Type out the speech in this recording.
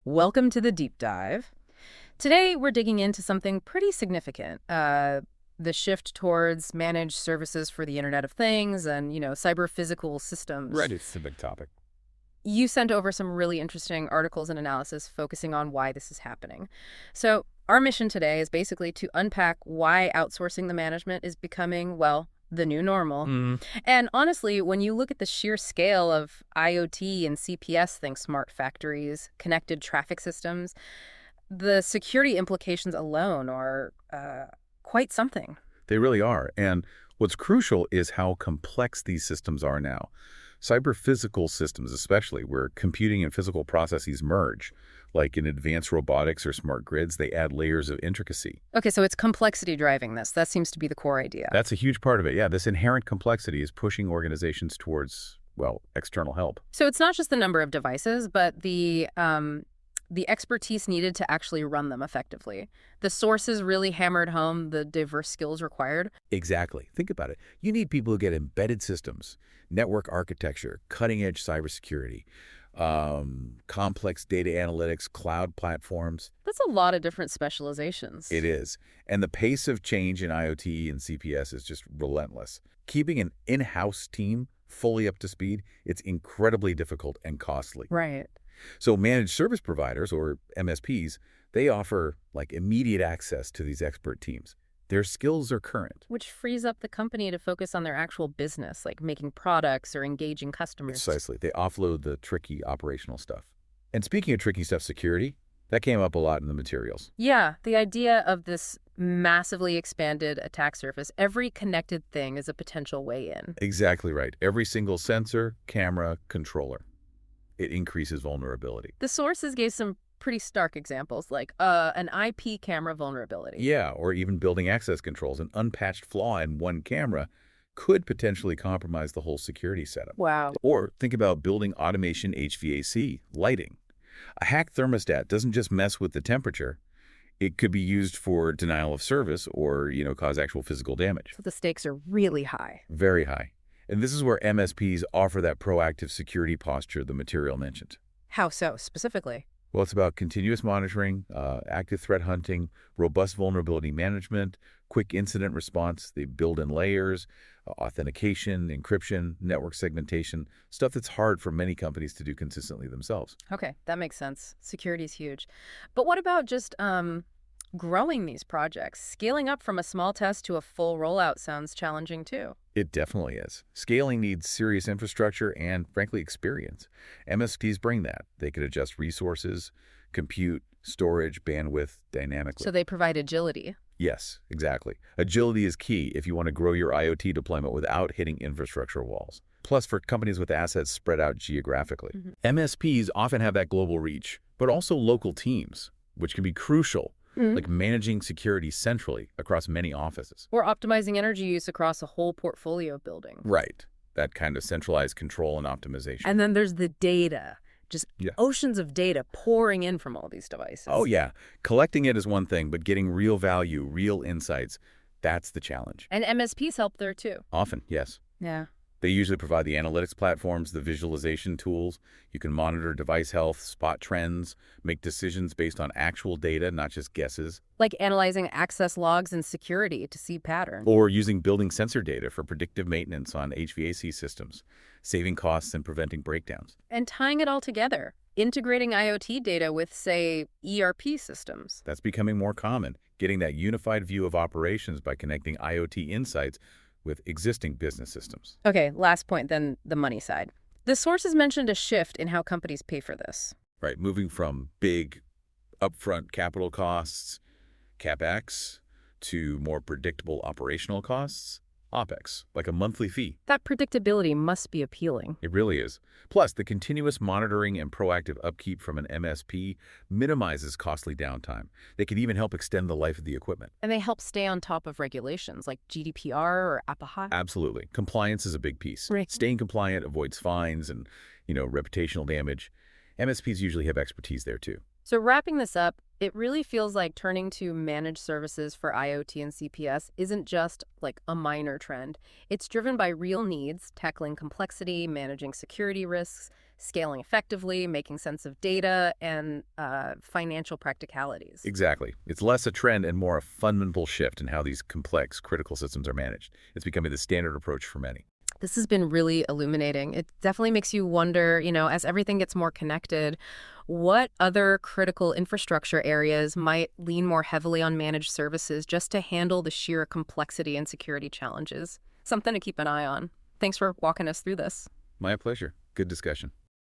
Welcome to the deep dive. Today, we're digging into something pretty significant, the shift towards managed services for the Internet of Things and, cyber physical systems. Right, it's a big topic. You sent over some really interesting articles and analysis focusing on why this is happening. So, our mission today is basically to unpack why outsourcing the management is becoming, well, the new normal. Mm, And honestly, when you look at the sheer scale of IoT and CPS, think smart factories, connected traffic systems, the security implications alone are quite something. they really are. And what's crucial is how complex these systems are now. Cyber-physical systems especially, where computing and physical processes merge. Like in advanced robotics or smart grids, they add layers of intricacy. Okay, so it's complexity driving this. That seems to be the core idea. That's a huge part of it. Yeah, this inherent complexity is pushing organizations towards, well, external help. So it's not just the number of devices, but the expertise needed to actually run them effectively. The sources really hammered home the diverse skills required. Exactly. Think about it. You need people who get embedded systems, network architecture, cutting-edge cybersecurity, complex data analytics, cloud platforms. That's a lot of different specializations. It is. And the pace of change in IoT and CPS is just relentless. Keeping an in-house team fully up to speed, it's incredibly difficult and costly. Right. So managed service providers, or MSPs, they offer like immediate access to these expert teams. Their skills are current. Which frees up the company to focus on their actual business, like making products or engaging customers. Precisely. They offload the tricky operational stuff. And speaking of tricky stuff, security, that came up a lot in the materials. Yeah, the idea of this massively expanded attack surface, every connected thing is a potential way in. Exactly right. Every single sensor, camera, controller. It increases vulnerability. The sources gave some pretty stark examples, like an IP camera vulnerability. Yeah, or even building access controls. An unpatched flaw in one camera could potentially compromise the whole security setup. Wow. Or think about building automation HVAC, lighting. A hacked thermostat doesn't just mess with the temperature. It could be used for denial of service or, cause actual physical damage. So the stakes are really high. Very high. And this is where MSPs offer that proactive security posture the material mentioned. How so, specifically? Well, it's about continuous monitoring, active threat hunting, robust vulnerability management, quick incident response. They build in layers, authentication, encryption, network segmentation, stuff that's hard for many companies to do consistently themselves. Okay, that makes sense. Security is huge. But what about just growing these projects? Scaling up from a small test to a full rollout sounds challenging too. It definitely is. Scaling needs serious infrastructure and, frankly, experience. MSPs bring that. They can adjust resources, compute, storage, bandwidth dynamically. So they provide agility. Yes, exactly. Agility is key if you want to grow your IoT deployment without hitting infrastructure walls. Plus, for companies with assets spread out geographically. MSPs often have that global reach, but also local teams, which can be crucial, like managing security centrally across many offices. Or optimizing energy use across a whole portfolio of buildings. Right. That kind of centralized control and optimization. And then there's the data. Just Yeah. oceans of data pouring in from all these devices. Oh, yeah. Collecting it is one thing, but getting real value, real insights, that's the challenge. And MSPs help there too. Often, yes. Yeah. They usually provide the analytics platforms, the visualization tools. You can monitor device health, spot trends, make decisions based on actual data, not just guesses. Like analyzing access logs and security to see patterns. Or using building sensor data for predictive maintenance on HVAC systems, saving costs and preventing breakdowns. And tying it all together. Integrating IoT data with, say, ERP systems. That's becoming more common, getting that unified view of operations by connecting IoT insights with existing business systems. Okay, last point, then the money side. The sources mentioned a shift in how companies pay for this. Right, moving from big upfront capital costs, CapEx, to more predictable operational costs, OpEx, like a monthly fee. That predictability must be appealing. It really is. Plus, the continuous monitoring and proactive upkeep from an MSP minimizes costly downtime. They can even help extend the life of the equipment. And they help stay on top of regulations like GDPR or APAHA. Absolutely. Compliance is a big piece. Right. Staying compliant avoids fines and, reputational damage. MSPs usually have expertise there too. So wrapping this up, it really feels like turning to managed services for IoT and CPS isn't just like a minor trend. It's driven by real needs, tackling complexity, managing security risks, scaling effectively, making sense of data, and financial practicalities. Exactly. It's less a trend and more a fundamental shift in how these complex, critical systems are managed. It's becoming the standard approach for many. This has been really illuminating. It definitely makes you wonder, as everything gets more connected, what other critical infrastructure areas might lean more heavily on managed services just to handle the sheer complexity and security challenges? Something to keep an eye on. Thanks for walking us through this. My pleasure. Good discussion.